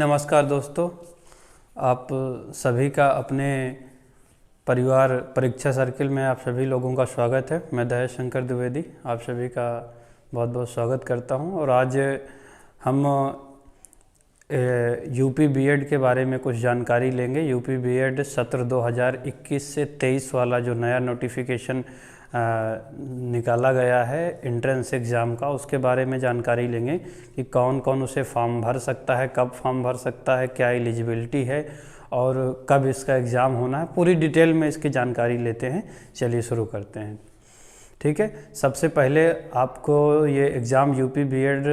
नमस्कार दोस्तों, आप सभी का अपने परिवार परीक्षा सर्किल में आप सभी लोगों का स्वागत है। मैं दया शंकर द्विवेदी आप सभी का बहुत बहुत स्वागत करता हूं। और आज हम यूपी बीएड के बारे में कुछ जानकारी लेंगे। यूपी बीएड सत्र 2021 से 23 वाला जो नया नोटिफिकेशन निकाला गया है एंट्रेंस एग्ज़ाम का, उसके बारे में जानकारी लेंगे कि कौन कौन उसे फॉर्म भर सकता है, कब फॉर्म भर सकता है, क्या एलिजिबिलिटी है और कब इसका एग्ज़ाम होना है। पूरी डिटेल में इसकी जानकारी लेते हैं। चलिए शुरू करते हैं। ठीक है, सबसे पहले आपको ये एग्ज़ाम यूपी बीएड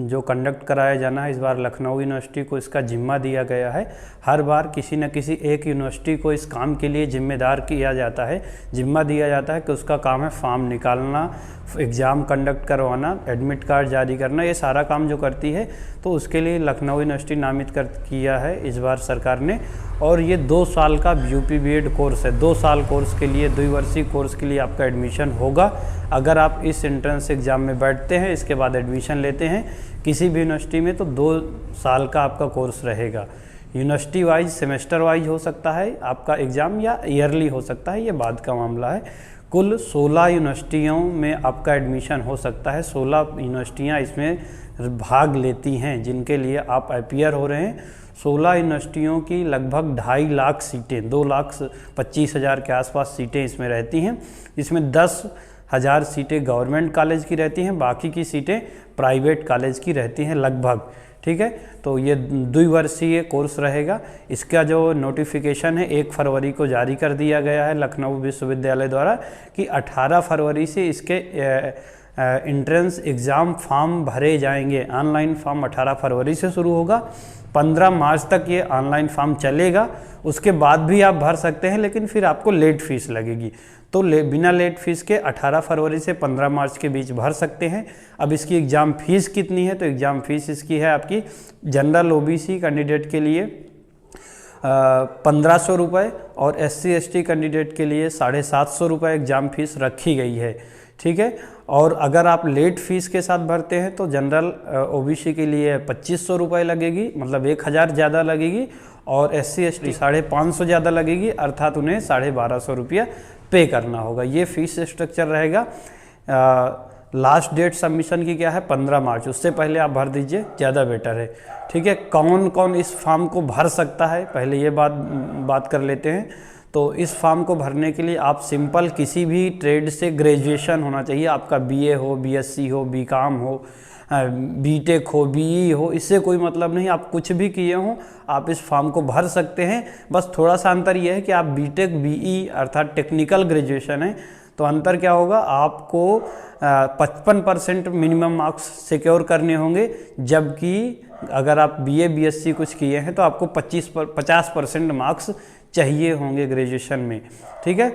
जो कंडक्ट कराया जाना है, इस बार लखनऊ यूनिवर्सिटी को इसका जिम्मा दिया गया है। हर बार किसी न किसी एक यूनिवर्सिटी को इस काम के लिए जिम्मेदार किया जाता है, जिम्मा दिया जाता है कि उसका काम है फॉर्म निकालना, एग्ज़ाम कंडक्ट करवाना, एडमिट कार्ड जारी करना, ये सारा काम जो करती है। तो उसके लिए लखनऊ यूनिवर्सिटी नामित किया है इस बार सरकार ने। और ये 2 साल का यूपी बीएड कोर्स है। 2 साल कोर्स के लिए, द्विवर्षीय कोर्स के लिए आपका एडमिशन होगा। अगर आप इस एंट्रेंस एग्ज़ाम में बैठते हैं, इसके बाद एडमिशन लेते हैं किसी भी यूनिवर्सिटी में, तो 2 साल का आपका कोर्स रहेगा। यूनिवर्सिटी वाइज, सेमेस्टर वाइज हो सकता है आपका एग्ज़ाम या ईयरली हो सकता है, ये बाद का मामला है। कुल 16 यूनिवर्सिटियों में आपका एडमिशन हो सकता है। 16 यूनिवर्सिटियाँ इसमें भाग लेती हैं जिनके लिए आप अपीयर हो रहे हैं। 16 यूनिवर्सिटियों की लगभग 2.5 लाख सीटें, 2,25,000 के आसपास सीटें इसमें रहती हैं। इसमें 10,000 सीटें गवर्नमेंट कॉलेज की रहती हैं, बाकी की सीटें प्राइवेट कॉलेज की रहती हैं लगभग। ठीक है, तो ये द्विवर्षीय कोर्स रहेगा। इसका जो नोटिफिकेशन है 1 फरवरी को जारी कर दिया गया है लखनऊ विश्वविद्यालय द्वारा कि 18 फरवरी से इसके एंट्रेंस एग्ज़ाम फॉर्म भरे जाएंगे। ऑनलाइन फॉर्म 18 फरवरी से शुरू होगा, 15 मार्च तक ये ऑनलाइन फॉर्म चलेगा। उसके बाद भी आप भर सकते हैं, लेकिन फिर आपको लेट फीस लगेगी। तो बिना लेट फीस के 18 फरवरी से 15 मार्च के बीच भर सकते हैं। अब इसकी एग्ज़ाम फ़ीस कितनी है, तो एग्ज़ाम फ़ीस इसकी है आपकी जनरल ओबीसी कैंडिडेट के लिए 1500 रुपये और SC ST कैंडिडेट के लिए 750 रुपये एग्ज़ाम फ़ीस रखी गई है। ठीक है, और अगर आप लेट फीस के साथ भरते हैं तो जनरल ओबीसी के लिए 2500 रुपये लगेगी, मतलब 1000 ज़्यादा लगेगी, और SC ST 550 ज़्यादा लगेगी, अर्थात उन्हें 1250 रुपया पे करना होगा। ये फीस स्ट्रक्चर रहेगा। लास्ट डेट सबमिशन की क्या है, 15 मार्च, उससे पहले आप भर दीजिए, ज़्यादा बेटर है। ठीक है, कौन कौन इस फॉर्म को भर सकता है, पहले ये बात कर लेते हैं। तो इस फॉर्म को भरने के लिए आप सिंपल किसी भी ट्रेड से ग्रेजुएशन होना चाहिए। आपका BA हो, BSc हो, BCom हो, BTech हो, BE हो, इससे कोई मतलब नहीं। आप कुछ भी किए हों, आप इस फॉर्म को भर सकते हैं। बस थोड़ा सा अंतर यह है कि आप BTech BE अर्थात टेक्निकल ग्रेजुएशन है, तो अंतर क्या होगा, आपको 55% मिनिमम मार्क्स सिक्योर करने होंगे, जबकि अगर आप BA BSc कुछ किए हैं तो आपको 50% मार्क्स चाहिए होंगे ग्रेजुएशन में। ठीक है,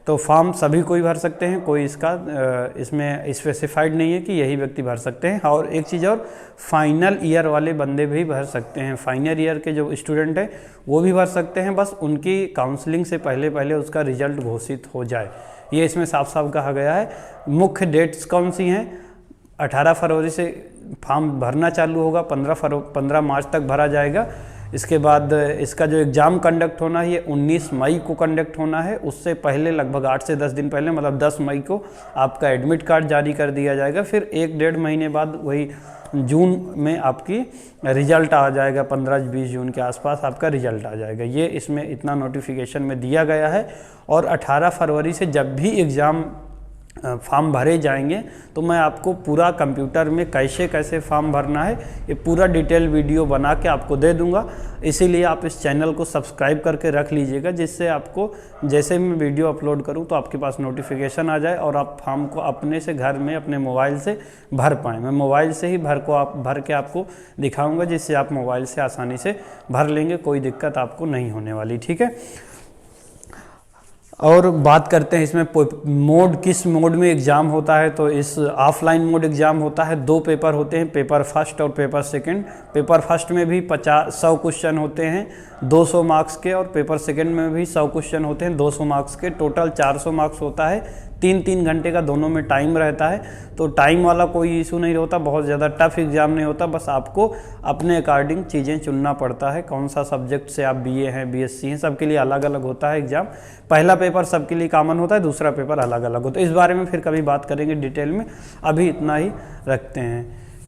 तो फॉर्म सभी कोई भर सकते हैं, कोई इसमें स्पेसिफाइड नहीं है कि यही व्यक्ति भर सकते हैं। और एक चीज़ और, फाइनल ईयर वाले बंदे भी भर सकते हैं। फाइनल ईयर के जो स्टूडेंट हैं वो भी भर सकते हैं, बस उनकी काउंसलिंग से पहले उसका रिजल्ट घोषित हो जाए, ये इसमें साफ साफ कहा गया है। मुख्य डेट्स कौन सी हैं, 18 फरवरी से फॉर्म भरना चालू होगा, 15 मार्च तक भरा जाएगा। इसके बाद इसका जो एग्ज़ाम कंडक्ट होना है ये 19 मई को कंडक्ट होना है। उससे पहले लगभग 8 से 10 दिन पहले, मतलब 10 मई को आपका एडमिट कार्ड जारी कर दिया जाएगा। फिर 1-1.5 महीने बाद, वही जून में आपकी रिजल्ट आ जाएगा, 15-20 जून के आसपास आपका रिजल्ट आ जाएगा। ये इसमें इतना नोटिफिकेशन में दिया गया है। और 18 फरवरी से जब भी एग्ज़ाम फॉर्म भरे जाएंगे तो मैं आपको पूरा कंप्यूटर में कैसे फॉर्म भरना है ये पूरा डिटेल वीडियो बना के आपको दे दूंगा। इसीलिए आप इस चैनल को सब्सक्राइब करके रख लीजिएगा, जिससे आपको जैसे मैं वीडियो अपलोड करूं तो आपके पास नोटिफिकेशन आ जाए और आप फॉर्म को अपने से घर में अपने मोबाइल से भर पाएँ। मैं मोबाइल से ही भर के आपको दिखाऊँगा, जिससे आप मोबाइल से आसानी से भर लेंगे, कोई दिक्कत आपको नहीं होने वाली। ठीक है, और बात करते हैं इसमें मोड, किस मोड में एग्ज़ाम होता है। तो इस ऑफलाइन मोड एग्ज़ाम होता है। 2 पेपर होते हैं, पेपर फर्स्ट और पेपर सेकंड। पेपर फर्स्ट में भी 100 क्वेश्चन होते हैं 200 मार्क्स के, और पेपर सेकंड में भी 100 क्वेश्चन होते हैं 200 मार्क्स के। टोटल 400 मार्क्स होता है 3-3 घंटे का दोनों में टाइम रहता है, तो टाइम वाला कोई इशू नहीं होता, बहुत ज़्यादा टफ एग्ज़ाम नहीं होता। बस आपको अपने अकॉर्डिंग चीज़ें चुनना पड़ता है, कौन सा सब्जेक्ट से आप बीए हैं, बीएससी हैं, सबके लिए अलग अलग होता है एग्ज़ाम। पहला पेपर सबके लिए कॉमन होता है, दूसरा पेपर अलग अलग होता है। इस बारे में फिर कभी बात करेंगे डिटेल में, अभी इतना ही रखते हैं।